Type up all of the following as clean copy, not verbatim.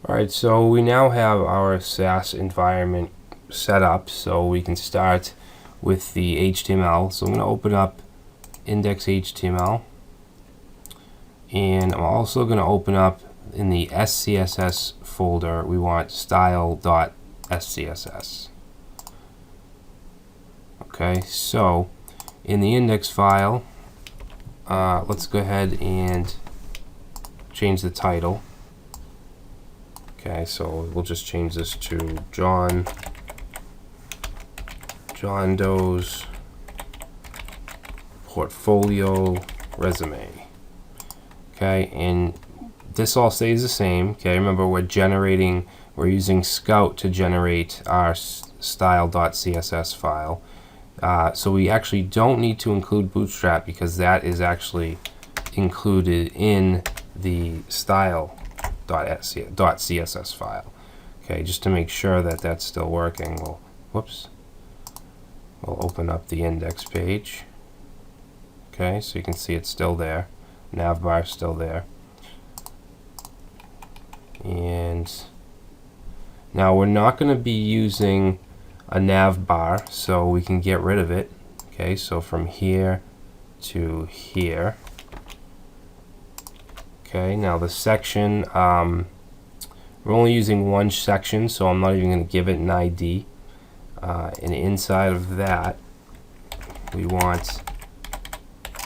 Alright, so we now have our SASS environment set up, so we can start with the HTML. So I'm going to open up index.html, and I'm also going to open up in the SCSS folder, we want style.scss. Okay, so in the index file, let's go ahead and change the title. Okay, so we'll just change this to John Doe's portfolio resume. Okay, and this all stays the same. Okay, remember we're using Scout to generate our style.css file. So we actually don't need to include Bootstrap because that is actually included in the style.css file. Okay, just to make sure that that's still working, we'll open up the index page. Okay, so you can see it's still there. Navbar is still there. And now we're not going to be using a navbar, so we can get rid of it. Okay, so from here to here. Okay, now the section, we're only using one section, so I'm not even going to give it an ID. And inside of that, we want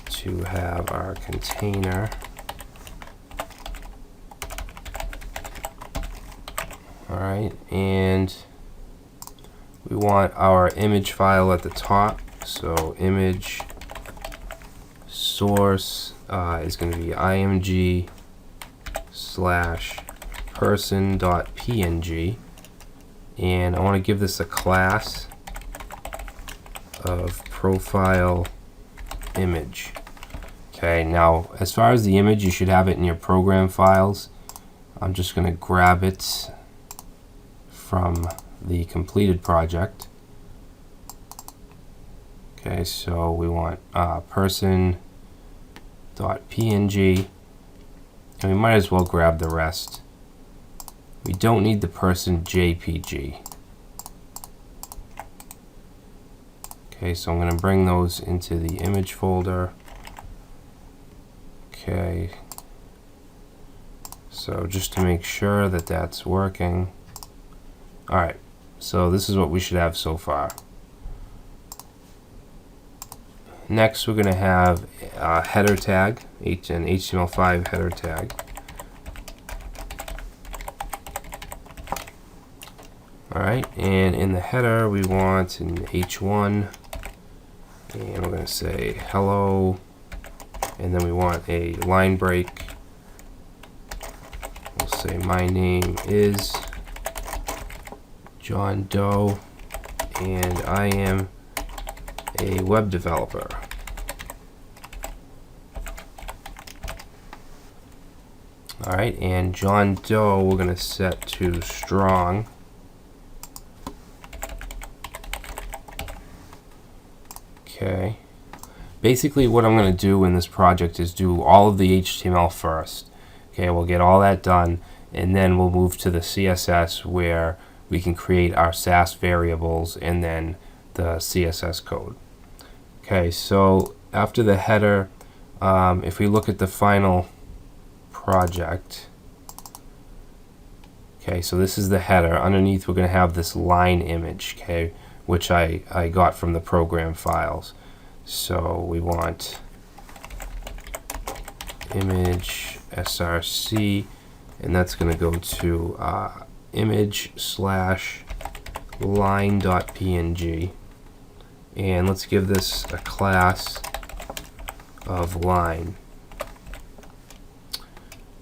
to have our container. Alright, and we want our image file at the top. So image source is going to be img/person.png, and I want to give this a class of profile image. Okay, now as far as the image, you should have it in your program files. I'm just going to grab it from the completed project. Okay, so we want person.png, and we might as well grab the rest. We don't need the person JPG. Okay, so I'm going to bring those into the image folder. Okay, so just to make sure that that's working. Alright, so this is what we should have so far. Next, we're going to have a header tag, an HTML5 header tag. Alright, and in the header we want an H1, and we're going to say hello, and then we want a line break. We'll say my name is John Doe, and I am a web developer. Alright, and John Doe we're going to set to strong. Okay. Basically what I'm going to do in this project is do all of the HTML first. Okay, we'll get all that done, and then we'll move to the CSS where we can create our SASS variables and then the CSS code. Okay, so after the header, if we look at the final project, okay, so this is the header. Underneath we're going to have this line image, okay, which I got from the program files. So we want image src, and that's going to go to image/line.png, and let's give this a class of line.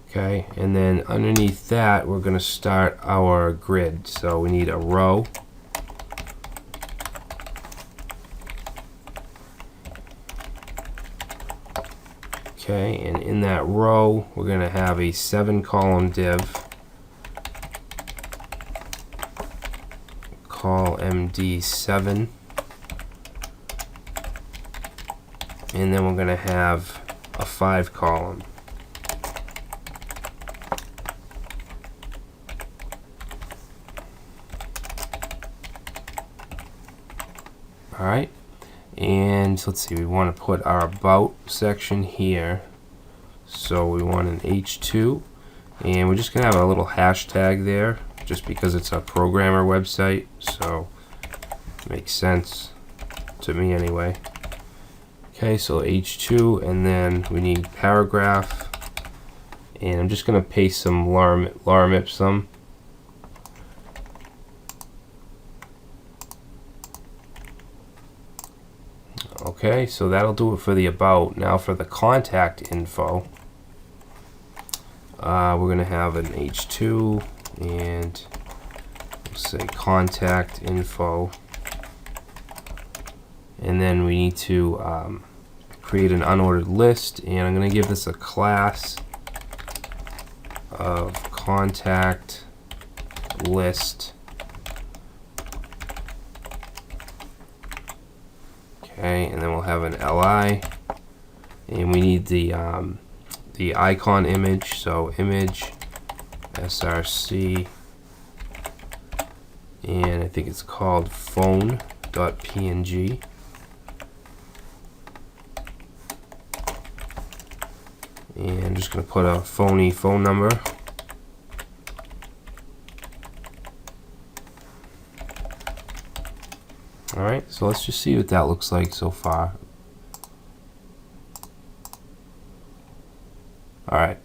Okay, and then underneath that we're going to start our grid. So we need a row. Okay, and in that row we're going to have a 7-column div, call MD7, and then we're going to have a 5-column. Alright, and let's see, we want to put our about section here. So we want an H2, and we're just going to have a little hashtag there just because it's a programmer website, so it makes sense to me anyway. Okay, so H2, and then we need paragraph, and I'm just going to paste some lorem ipsum. Okay, so that'll do it for the about. Now for the contact info, we're going to have an H2, and we'll say contact info, and then we need to create an unordered list, and I'm going to give this a class of contact list. Okay, and then we'll have an li, and we need the icon image, so image src, and I think it's called phone.png. And I'm just going to put a phony phone number. Alright, so let's just see what that looks like so far. Alright,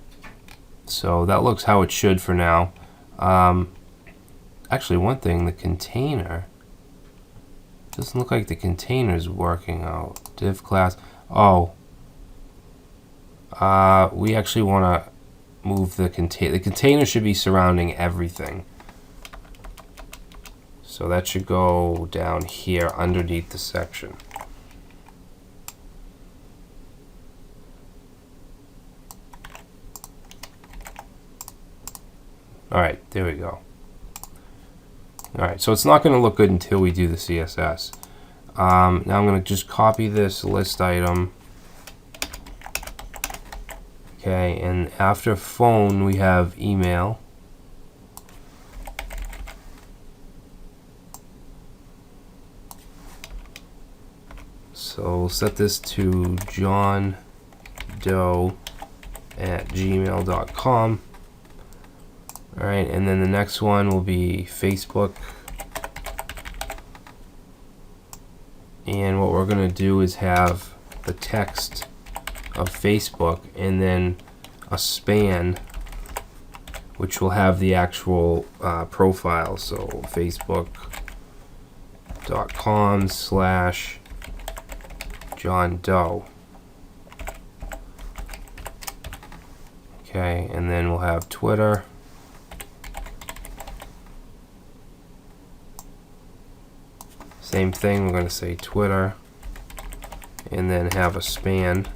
so that looks how it should for now. Actually, one thing, the container doesn't look like the container is working out. Div class. Oh, we actually want to move the container. The container should be surrounding everything. So that should go down here underneath the section. Alright, there we go. Alright, so it's not going to look good until we do the CSS. Now I'm going to just copy this list item. Okay, and after phone we have email. So we'll set this to johndoe@gmail.com. Alright, and then the next one will be Facebook. And what we're going to do is have the text of Facebook and then a span which will have the actual profile. So facebook.com/John Doe. Okay, and then we'll have Twitter. Same thing, we're going to say Twitter and then have a span.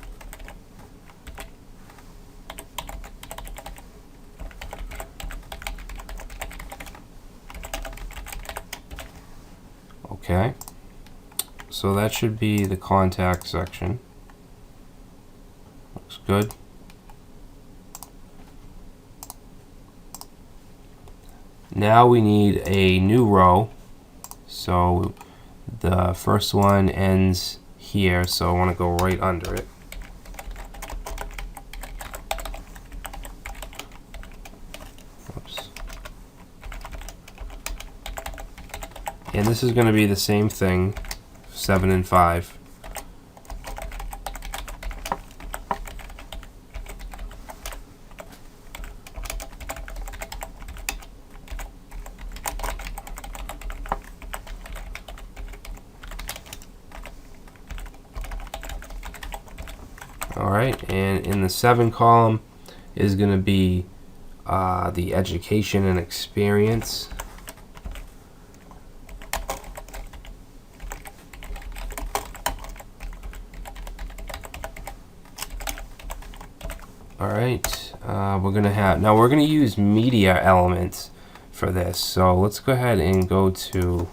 Okay, so that should be the contact section. Looks good. Now we need a new row. So the first one ends here, so I want to go right under it. Oops. And this is going to be the same thing, 7 and 5. Alright, and in the 7 column is going to be the education and experience. Alright, we're going to use media elements for this. So let's go ahead and go to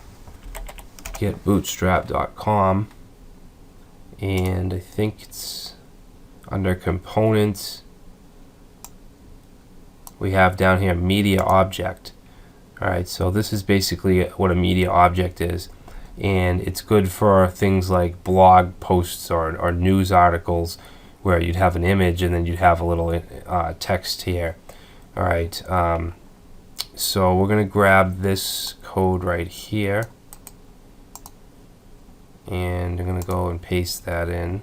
getbootstrap.com, and I think it's under components. We have down here media object. Alright, so this is basically what a media object is. and it's good for things like blog posts or news articles where you'd have an image and then you'd have a little text here. All right, so we're going to grab this code right here, and I'm going to go and paste that in.